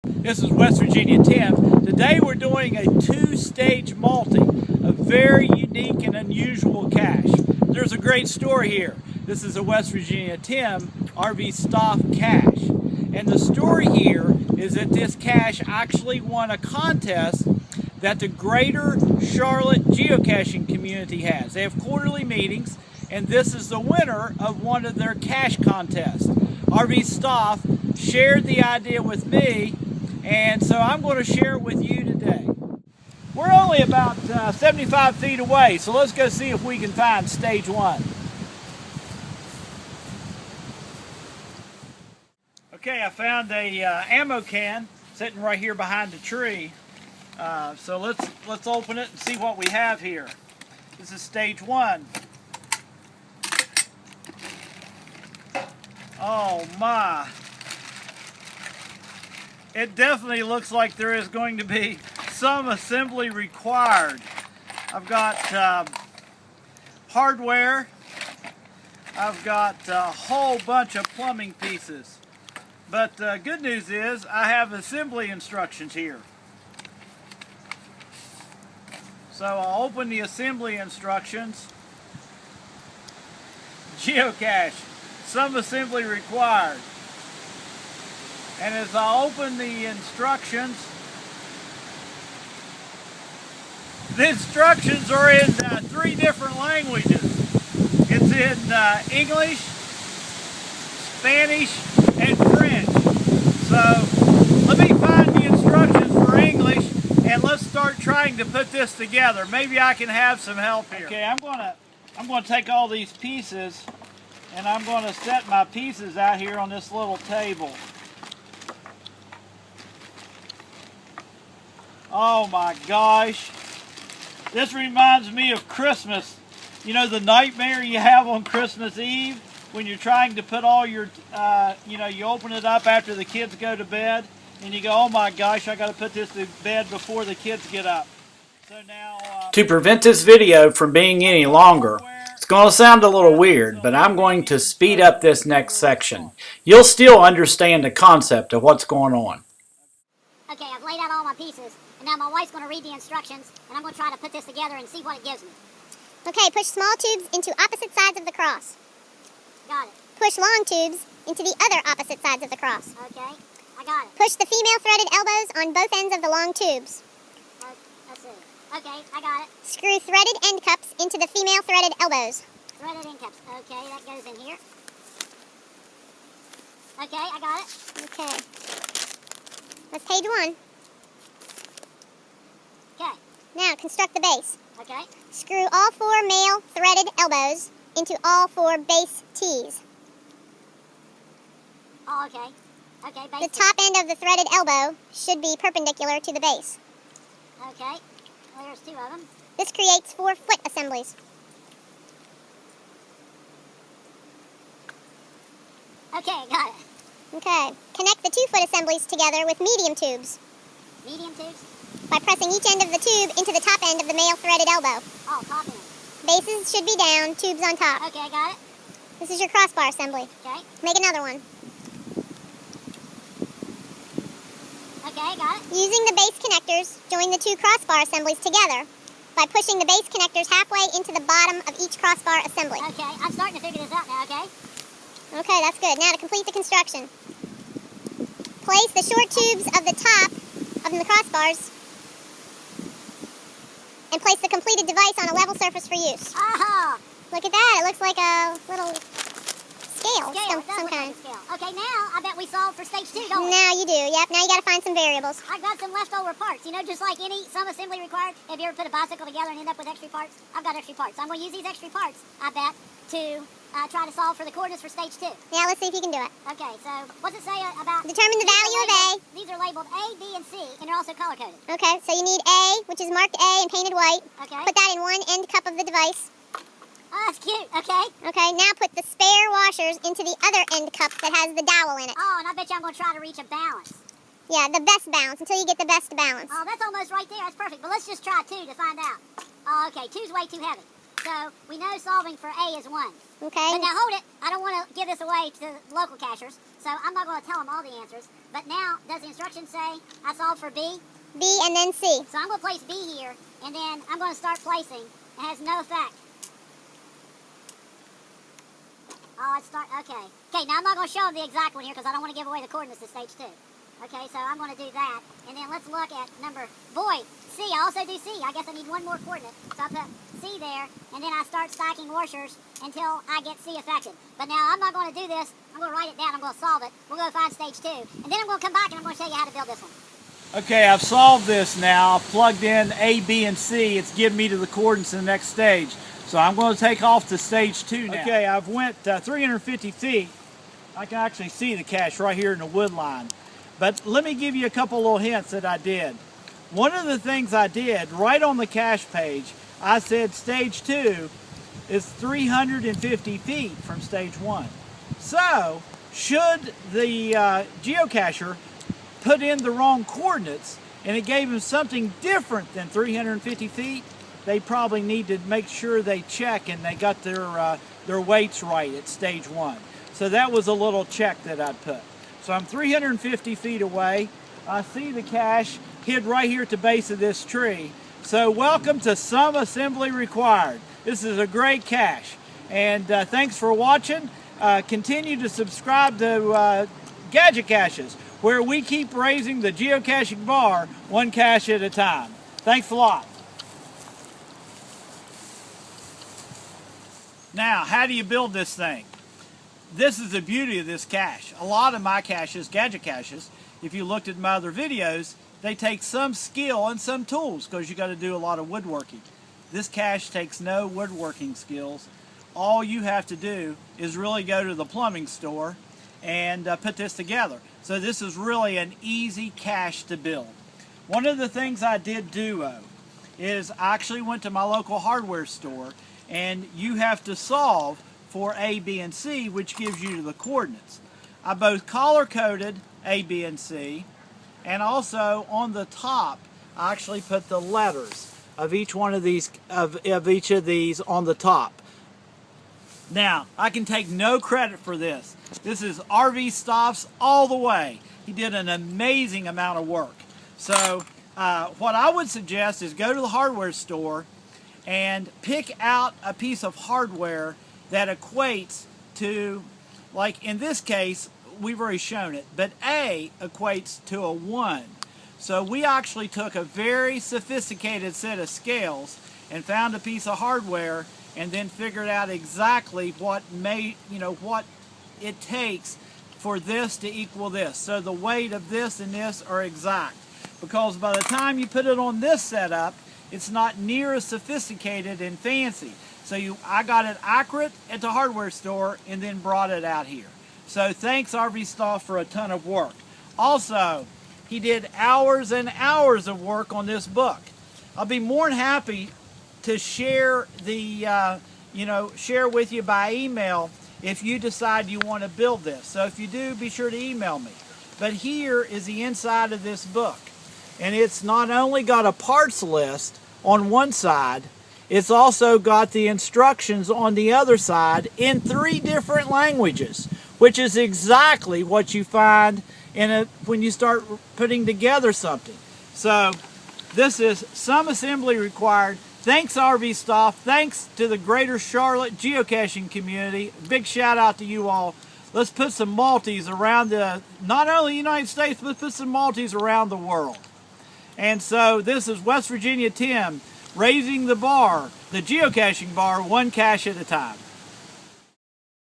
This is West Virginia Tim. Today we're doing a two-stage multi, a very unique and unusual cache. There's a great story here. This is a West Virginia Tim RVStauff cache. And the story here is that this cache actually won a contest that the greater Charlotte geocaching community has. They have quarterly meetings, and this is the winner of one of their cache contests. RVStauff shared the idea with me, and so I'm going to share it with you today. We're only about 75 feet away, so let's go see if we can find stage one. Okay, I found a ammo can sitting right here behind the tree. So let's open it and see what we have here. This is stage one. Oh my! It definitely looks like there is going to be some assembly required. I've got hardware. I've got a whole bunch of plumbing pieces. But good news is I have assembly instructions here. So I'll open the assembly instructions. Geocache, some assembly required. And as I open the instructions are in 3 different languages. It's in English, Spanish, and French. So let me find the instructions for English and let's start trying to put this together. Maybe I can have some help here. Okay, I'm gonna take all these pieces and I'm gonna set my pieces out here on this little table. Oh my gosh. This reminds me of Christmas. You know, the nightmare you have on Christmas Eve when you're trying to put all your, you open it up after the kids go to bed and you go, oh my gosh, I got to put this to bed before the kids get up. So now, to prevent this video from being any longer, it's going to sound a little weird, but I'm going to speed up this next section. You'll still understand the concept of what's going on. Okay, I've laid out all my pieces, and now my wife's going to read the instructions, and I'm going to try to put this together and see what it gives me. Okay, push small tubes into opposite sides of the cross. Got it. Push long tubes into the other opposite sides of the cross. Okay, I got it. Push the female threaded elbows on both ends of the long tubes. Let's see. Okay, I got it. Screw threaded end cups into the female threaded elbows. Threaded end cups. Okay, that goes in here. Okay, I got it. Okay. That's page 1. Okay. Now, construct the base. Okay. Screw all 4 male threaded elbows into all 4 base T's. Oh, okay. Okay, base The top end of the threaded elbow should be perpendicular to the base. Okay. Well, there's 2 of them. This creates 4 foot assemblies. Okay, got it. Okay. Connect the 2 foot assemblies together with medium tubes Medium tubes? by pressing each end of the tube into the top end of the male threaded elbow. Oh, top end. Bases should be down, tubes on top. Okay, I got it. This is your crossbar assembly. Okay. Make another one. Okay, got it. Using the base connectors, join the 2 crossbar assemblies together by pushing the base connectors halfway into the bottom of each crossbar assembly. Okay, I'm starting to figure this out now, okay? Okay, that's good. Now to complete the construction. Place the short tubes of the top of the crossbars and place the completed device on a level surface for use. Oh! Look at that. It looks like a little scale. Scale, it does some look like kind. a scale. Okay, now I bet we solved for stage 2, don't we? Now you do. Yep. Now you got to find some variables. I've got some leftover parts, you know, just like some assembly required. Have you ever put a bicycle together and end up with extra parts? I've got extra parts. So I'm going to use these extra parts, I bet, to try to solve for the coordinates for stage 2. Now let's see if you can do it. Okay, so what's it say about... Determine the value of A. These are labeled A, B, and C, and they're also color-coded. Okay, so you need A, which is marked A and painted white. Okay. Put that in one end cup of the device. Oh, that's cute. Okay. Okay, now put the spare washers into the other end cup that has the dowel in it. Oh, and I bet you I'm going to try to reach a balance. Yeah, the best balance, until you get the best balance. Oh, that's almost right there. That's perfect. But let's just try 2 to find out. Oh, okay, 2's way too heavy. So we know solving for A is 1. Okay. But now hold it. I don't want to give this away to local cachers, so I'm not going to tell them all the answers. But now, does the instructions say I solve for B? B and then C. So I'm going to place B here, and then I'm going to start placing. It has no effect. Oh, okay. Okay, now I'm not going to show them the exact one here because I don't want to give away the coordinates to stage 2. Okay, so I'm going to do that. And then let's look at C. I also do C. I guess I need one more coordinate. So I put C there, and then I start stacking washers until I get C affected. But now I'm not going to do this. I'm going to write it down. I'm going to solve it. We'll go find stage 2. And then I'm going to come back and I'm going to show you how to build this one. Okay, I've solved this now. I've plugged in A, B, and C. It's given me to the coordinates in the next stage. So I'm going to take off to stage 2 now. Okay, I've went 350 feet. I can actually see the cache right here in the wood line. But let me give you a couple little hints that I did. One of the things I did, right on the cache page, I said stage 2 is 350 feet from stage 1. So, should the geocacher put in the wrong coordinates and it gave him something different than 350 feet, they probably need to make sure they check and they got their weights right at stage 1. So that was a little check that I put. So I'm 350 feet away. I see the cache hid right here at the base of this tree. So welcome to Some Assembly Required. This is a great cache. And thanks for watching. Continue to subscribe to Gadgetcaches, where we keep raising the geocaching bar one cache at a time. Thanks a lot. Now, how do you build this thing? This is the beauty of this cache. A lot of my caches, Gadgetcaches, if you looked at my other videos, they take some skill and some tools because you got to do a lot of woodworking. This cache takes no woodworking skills. All you have to do is really go to the plumbing store and put this together. So this is really an easy cache to build. One of the things I did duo is I actually went to my local hardware store, and you have to solve for A, B, and C, which gives you the coordinates. I both color-coded A, B, and C, and also on the top, I actually put the letters of each one of these, of each of these on the top. Now, I can take no credit for this. This is RVStauff's all the way. He did an amazing amount of work. So, what I would suggest is go to the hardware store and pick out a piece of hardware that equates to, like in this case, we've already shown it, but A equates to a 1. So we actually took a very sophisticated set of scales and found a piece of hardware and then figured out exactly what what it takes for this to equal this. So the weight of this and this are exact. Because by the time you put it on this setup, it's not near as sophisticated and fancy. So I got it accurate at the hardware store and then brought it out here. So thanks RVStauff for a ton of work. Also, he did hours and hours of work on this book. I'll be more than happy to share the, share with you by email if you decide you want to build this. So if you do, be sure to email me. But here is the inside of this book. And it's not only got a parts list on one side, it's also got the instructions on the other side in 3 different languages, which is exactly what you find when you start putting together something. So this is Some Assembly Required. Thanks RVStauff. Thanks to the Greater Charlotte geocaching community. Big shout out to you all. Let's put some multis around not only the United States, but put some multis around the world. And so this is WVTim raising the bar, the geocaching bar, one cache at a time.